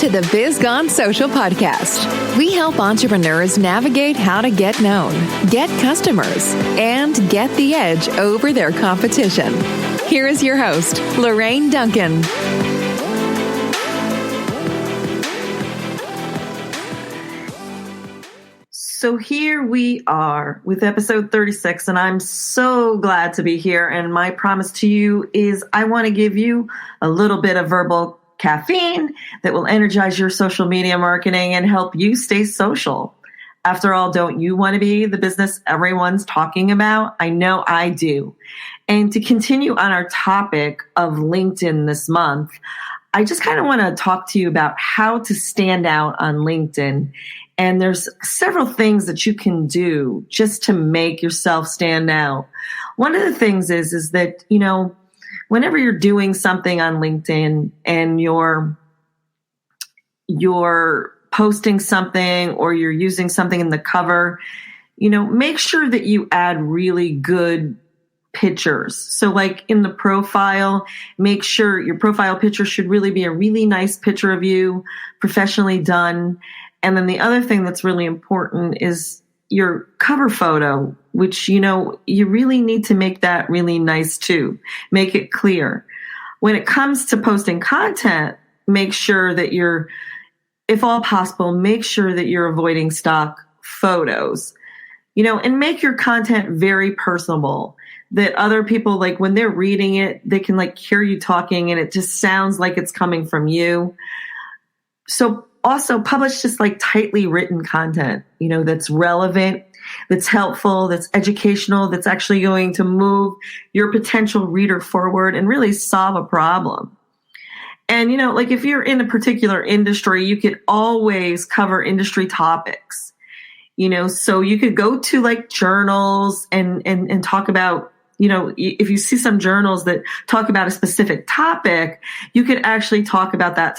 to the Biz Gone Social podcast. We help entrepreneurs navigate how to get known, get customers, and get the edge over their competition. Here is your host, Lorraine Duncan. So here we are with episode 36, and I'm so glad to be here. And my promise to you is I want to give you a little bit of verbal caffeine that will energize your social media marketing and help you stay social. After all, don't you want to be the business everyone's talking about? I know I do. And to continue on our topic of LinkedIn this month, I just kind of want to talk to you about how to stand out on LinkedIn. And there's several things that you can do just to make yourself stand out. One of the things is that, whenever you're doing something on LinkedIn and you're posting something or you're using something in the cover, make sure that you add really good pictures. So like in the profile, make sure your profile picture should really be a really nice picture of you, professionally done. And then the other thing that's really important is your cover photo, which, you really need to make that really nice too. Make it clear. When it comes to posting content, make sure that if all possible, make sure that you're avoiding stock photos, and make your content very personable, that other people, like when they're reading it, they can hear you talking and it just sounds like it's coming from you. So also publish just tightly written content, that's relevant, that's helpful, that's educational, that's actually going to move your potential reader forward and really solve a problem. And, if you're in a particular industry, you could always cover industry topics, so you could go to journals and talk about, if you see some journals that talk about a specific topic, you could actually talk about that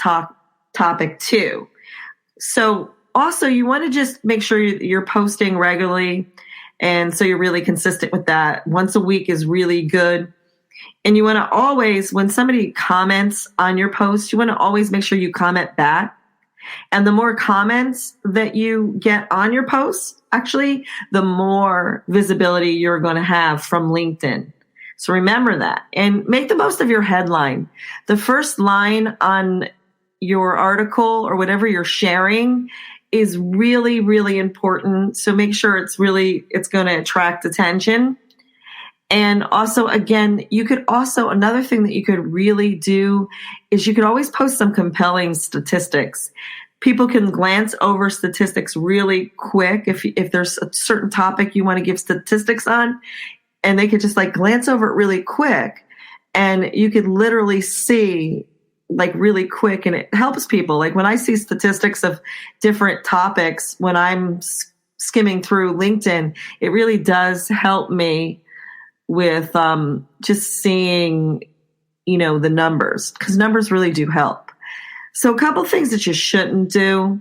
topic too. So also you want to just make sure you're posting regularly. And so you're really consistent with that. Once a week is really good. And you want to always, when somebody comments on your post, you want to always make sure you comment back. And the more comments that you get on your post, actually, the more visibility you're going to have from LinkedIn. So remember that and make the most of your headline. The first line on your article or whatever you're sharing is really, really important. So make sure it's going to attract attention. And also, again, another thing that you could really do is you could always post some compelling statistics. People can glance over statistics really quick. If there's a certain topic you want to give statistics on, and they could just glance over it really quick, and you could literally see really quick, and it helps people. When I see statistics of different topics when I'm skimming through LinkedIn, it really does help me with just seeing, the numbers, because numbers really do help. So a couple things that you shouldn't do.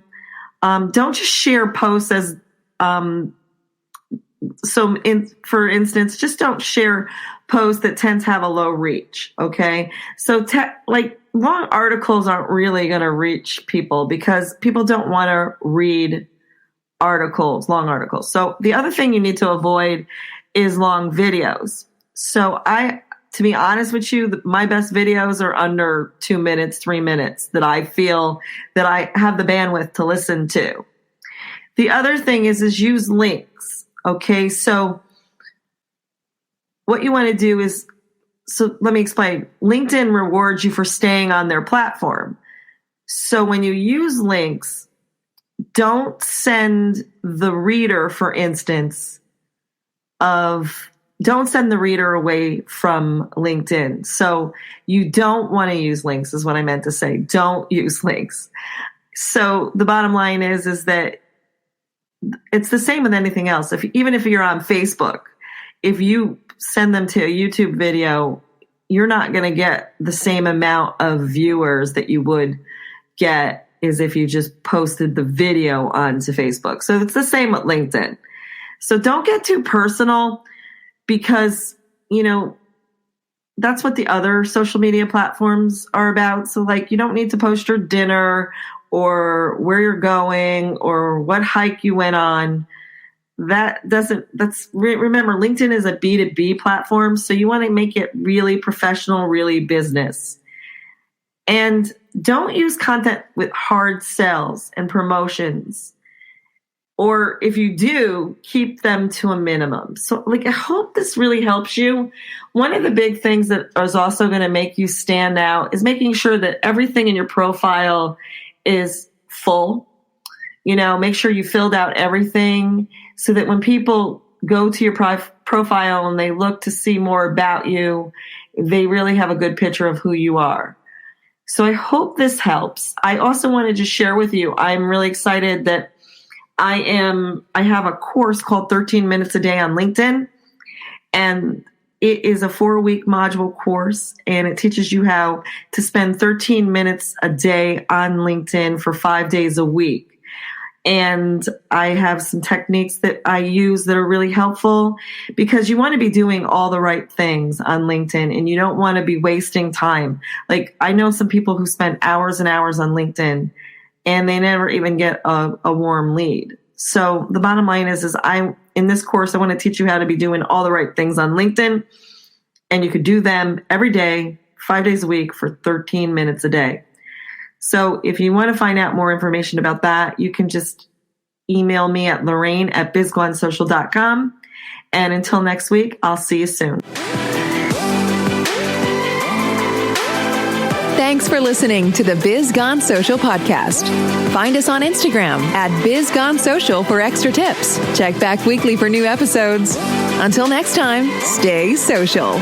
Don't just share posts as, for instance, just don't share posts that tend to have a low reach. Okay. So long articles aren't really going to reach people because people don't want to read long articles. So the other thing you need to avoid is long videos. So to be honest with you, my best videos are under 2 minutes, 3 minutes that I feel that I have the bandwidth to listen to. The other thing is use links. Okay. So what you want to do is, so let me explain. LinkedIn rewards you for staying on their platform. So when you use links, don't send the reader, for instance, don't send the reader away from LinkedIn. So you don't want to use links is what I meant to say. Don't use links. So the bottom line is that it's the same with anything else. Even if you're on Facebook, if you send them to a YouTube video, you're not going to get the same amount of viewers that you would get as if you just posted the video onto Facebook. So it's the same with LinkedIn. So don't get too personal because, that's what the other social media platforms are about. So you don't need to post your dinner or where you're going or what hike you went on. Remember, LinkedIn is a B2B platform, so you want to make it really professional, really business. And don't use content with hard sells and promotions. Or if you do, keep them to a minimum. So I hope this really helps you. One of the big things that is also going to make you stand out is making sure that everything in your profile is full. Make sure you filled out everything so that when people go to your profile and they look to see more about you, they really have a good picture of who you are. So I hope this helps. I also wanted to share with you, I'm really excited that I have a course called 13 Minutes a Day on LinkedIn, and it is a 4-week module course, and it teaches you how to spend 13 minutes a day on LinkedIn for 5 days a week. And I have some techniques that I use that are really helpful because you want to be doing all the right things on LinkedIn and you don't want to be wasting time. I know some people who spend hours and hours on LinkedIn and they never even get a warm lead. So the bottom line is in this course, I want to teach you how to be doing all the right things on LinkedIn, and you could do them every day, 5 days a week for 13 minutes a day. So if you want to find out more information about that, you can just email me at Lorraine@bizgonesocial.com. And until next week, I'll see you soon. Thanks for listening to the Biz Gone Social podcast. Find us on Instagram @BizGoneSocial for extra tips. Check back weekly for new episodes. Until next time, stay social.